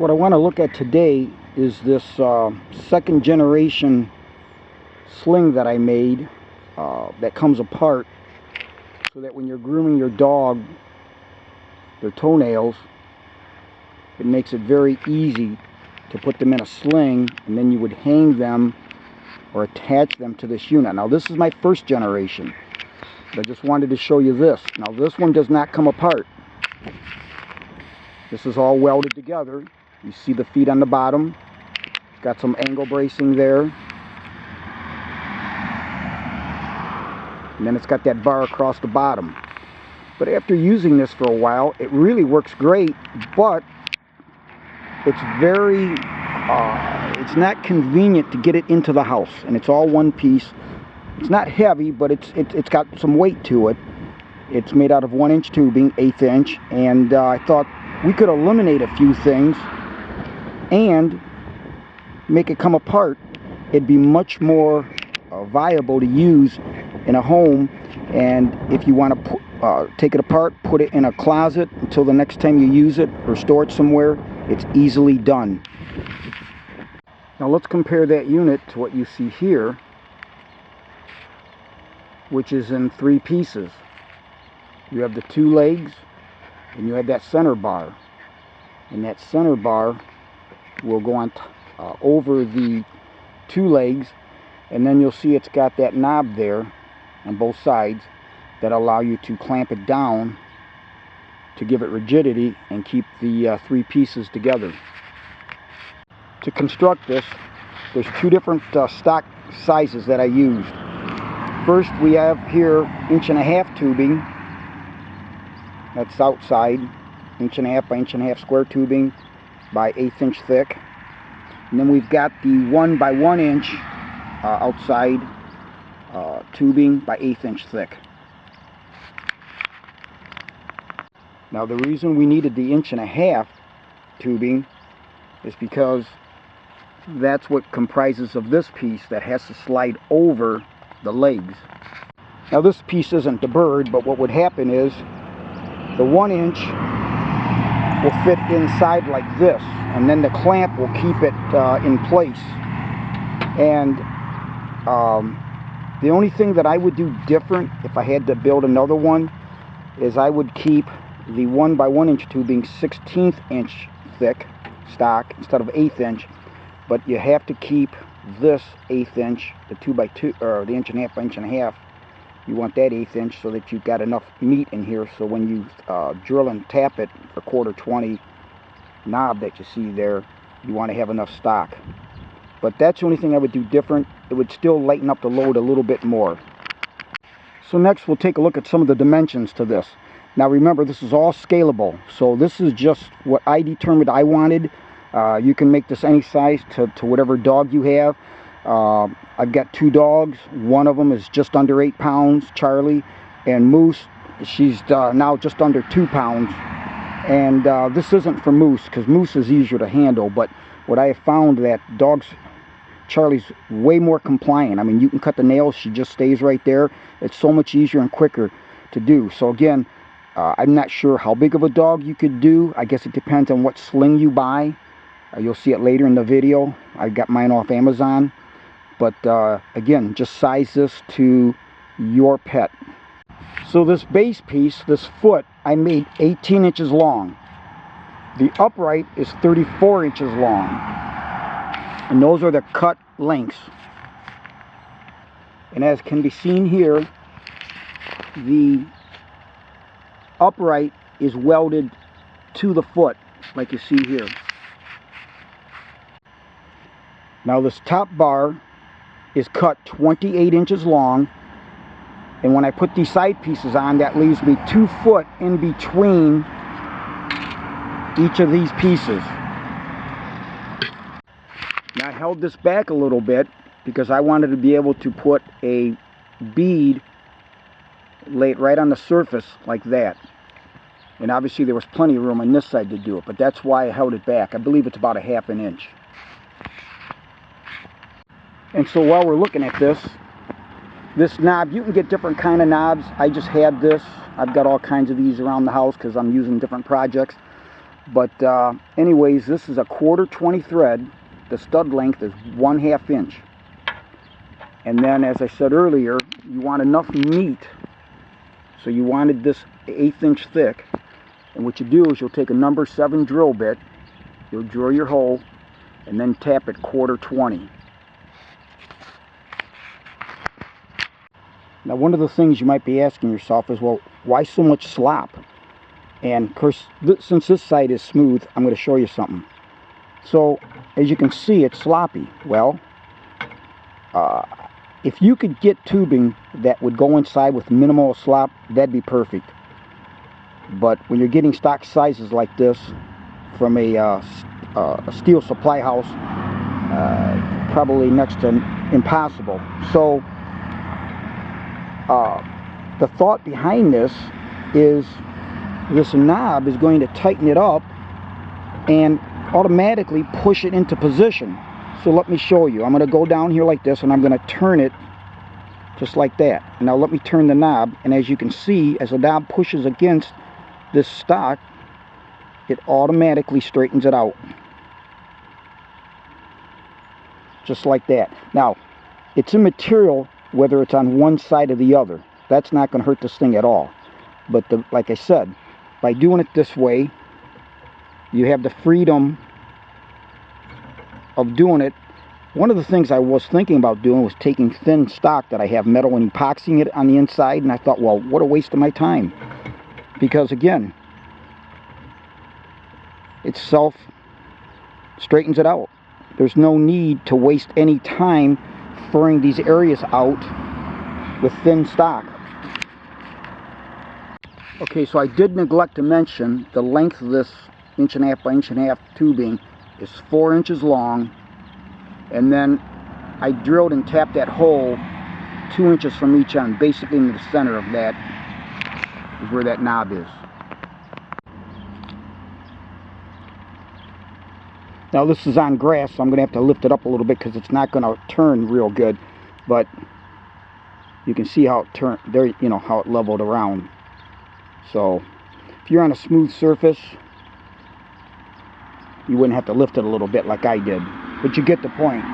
So what I want to look at today is this second generation sling that I made that comes apart so that when you're grooming your dog, their toenails, it makes it very easy to put them in a sling, and then you would hang them or attach them to this unit. Now this is my first generation, but I just wanted to show you this. Now this one does not come apart. This is all welded together. You see the feet on the bottom. It's got some angle bracing there. And then it's got that bar across the bottom. But after using this for a while, it really works great, but it's very, it's not convenient to get it into the house. And it's all one piece. It's not heavy, but it's got some weight to it. It's made out of 1-inch tubing, 1/8 inch, and I thought we could eliminate a few things and make it come apart. It'd be much more viable to use in a home, and if you want to take it apart, put it in a closet until the next time you use it or store it somewhere, it's easily done. Now let's compare that unit to what you see here, which is in 3 pieces. You have the 2 legs, and you have that center bar, and that center bar will go on over the 2 legs, and then you'll see it's got that knob there on both sides that allow you to clamp it down to give it rigidity and keep the 3 pieces together. To construct this, there's 2 different stock sizes that I used. First, we have here 1.5 inch tubing. That's outside, 1.5 inch by 1.5 inch square tubing by 1/8 inch thick. And then we've got the 1 by 1 inch outside tubing by 1/8 inch thick. Now the reason we needed the 1.5 inch tubing is because that's what comprises of this piece that has to slide over the legs. Now this piece isn't the bird, but what would happen is the 1 inch will fit inside like this, and then the clamp will keep it in place. And the only thing that I would do different if I had to build another one is I would keep the 1 by 1 inch tubing 1/16 inch thick stock instead of 1/8 inch, but you have to keep this 1/8 inch, the 2 by 2 or the 1.5 inch by 1.5 inch. You want that 1/8 inch so that you've got enough meat in here, so when you drill and tap it for 1/4-20 knob that you see there, you want to have enough stock. But that's the only thing I would do different. It would still lighten up the load a little bit more. So next we'll take a look at some of the dimensions to this. Now remember, this is all scalable, so this is just what I determined I wanted. You can make this any size to whatever dog you have. I've got 2 dogs. One of them is just under 8 pounds, Charlie, and Moose, she's now just under 2 pounds. And this isn't for Moose, because Moose is easier to handle, but what I have found that dogs, Charlie's way more compliant. I mean, you can cut the nails, she just stays right there. It's so much easier and quicker to do. So again, I'm not sure how big of a dog you could do. I guess it depends on what sling you buy. You'll see it later in the video. I got mine off Amazon. But again, just size this to your pet. So this base piece, this foot, I made 18 inches long. The upright is 34 inches long. And those are the cut lengths. And as can be seen here, the upright is welded to the foot, like you see here. Now this top bar is cut 28 inches long, and when I put these side pieces on, that leaves me 2 foot in between each of these pieces. Now I held this back a little bit because I wanted to be able to put a bead, lay it right on the surface like that. And obviously there was plenty of room on this side to do it, but that's why I held it back. I believe it's about 1/2 inch. And so while we're looking at this knob, you can get different kind of knobs. I just had this. I've got all kinds of these around the house because I'm using different projects. But anyways, this is a 1/4 20 thread. The stud length is 1/2 inch. And then, as I said earlier, you want enough meat. So you wanted this 1/8 inch thick. And what you do is you'll take a number 7 drill bit, you'll drill your hole, and then tap it 1/4 20. Now, one of the things you might be asking yourself is, well, why so much slop? And of course, since this side is smooth, I'm going to show you something. So, as you can see, it's sloppy. Well, if you could get tubing that would go inside with minimal slop, that'd be perfect. But when you're getting stock sizes like this from a steel supply house, probably next to impossible. So, the thought behind this is this knob is going to tighten it up and automatically push it into position. So let me show you. I'm going to go down here like this, and I'm going to turn it just like that. Now let me turn the knob, and as you can see, as the knob pushes against this stock, it automatically straightens it out. Just like that. Now, it's immaterial whether it's on one side or the other. That's not going to hurt this thing at all. But like I said, by doing it this way, you have the freedom of doing it. One of the things I was thinking about doing was taking thin stock that I have metal and epoxying it on the inside, and I thought, well, what a waste of my time. Because again, it straightens it out. There's no need to waste any time furring these areas out with thin stock. Okay, so I did neglect to mention the length of this 1.5 by 1.5 tubing is 4 inches long, and then I drilled and tapped that hole 2 inches from each end, basically in the center of that is where that knob is. Now this is on grass, so I'm going to have to lift it up a little bit because it's not going to turn real good, but you can see how it turned there, you know, how it leveled around. So if you're on a smooth surface, you wouldn't have to lift it a little bit like I did, but you get the point.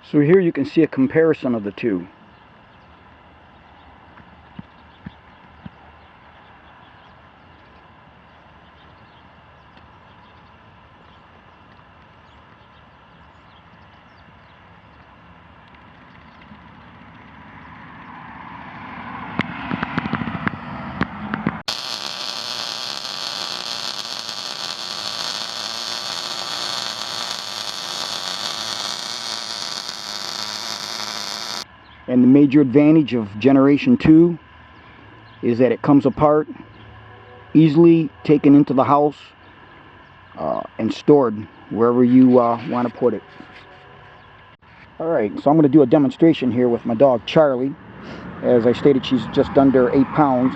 So here you can see a comparison of the two. And the major advantage of Generation 2 is that it comes apart, easily taken into the house, and stored wherever you want to put it. Alright, so I'm going to do a demonstration here with my dog Charlie. As I stated, she's just under 8 pounds.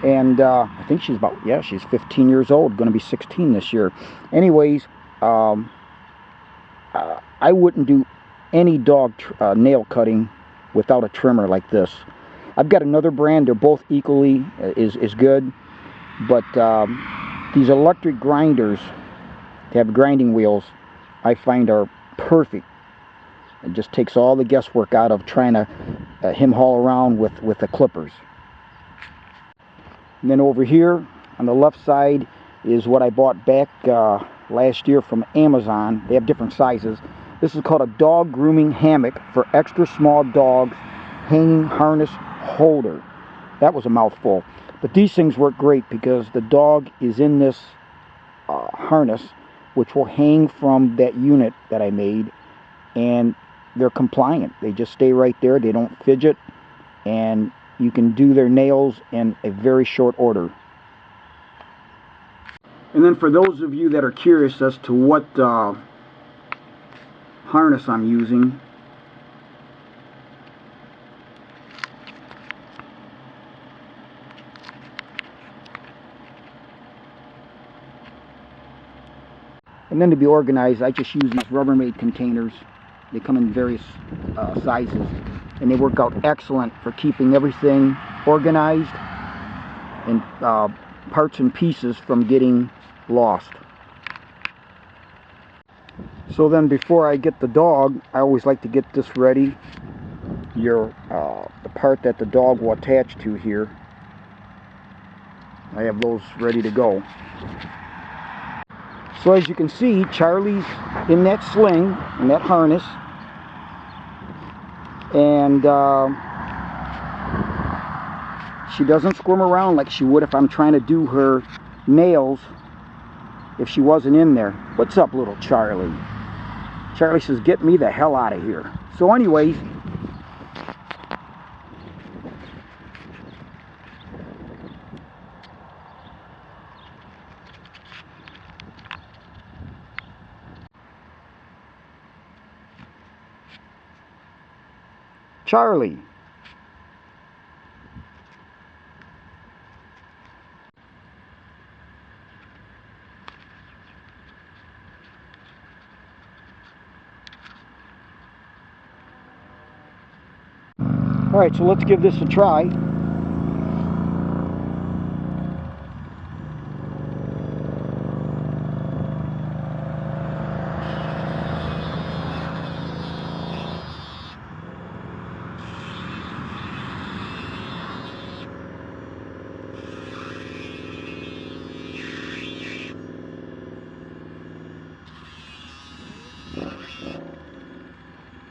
And I think she's about, yeah, she's 15 years old, going to be 16 this year. Anyways, I wouldn't do any dog nail cutting without a trimmer like this. I've got another brand, they're both equally is good, but these electric grinders that have grinding wheels, I find are perfect. It just takes all the guesswork out of trying to hem haul around with the clippers. And then over here on the left side is what I bought back last year from Amazon. They have different sizes. This is called a dog grooming hammock for extra small dogs hanging harness holder. That was a mouthful. But these things work great because the dog is in this harness, which will hang from that unit that I made, and they're compliant. They just stay right there. They don't fidget, and you can do their nails in a very short order. And then for those of you that are curious as to what harness I'm using, And then to be organized, I just use these Rubbermaid containers. They come in various sizes, and they work out excellent for keeping everything organized and parts and pieces from getting lost. So then before I get the dog, I always like to get this ready. The part that the dog will attach to here, I have those ready to go. So as you can see, Charlie's in that sling, in that harness, and she doesn't squirm around like she would if I'm trying to do her nails if she wasn't in there. What's up, little Charlie? Charlie says, get me the hell out of here. So anyways, Charlie. Alright, so let's give this a try.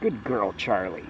Good girl, Charlie.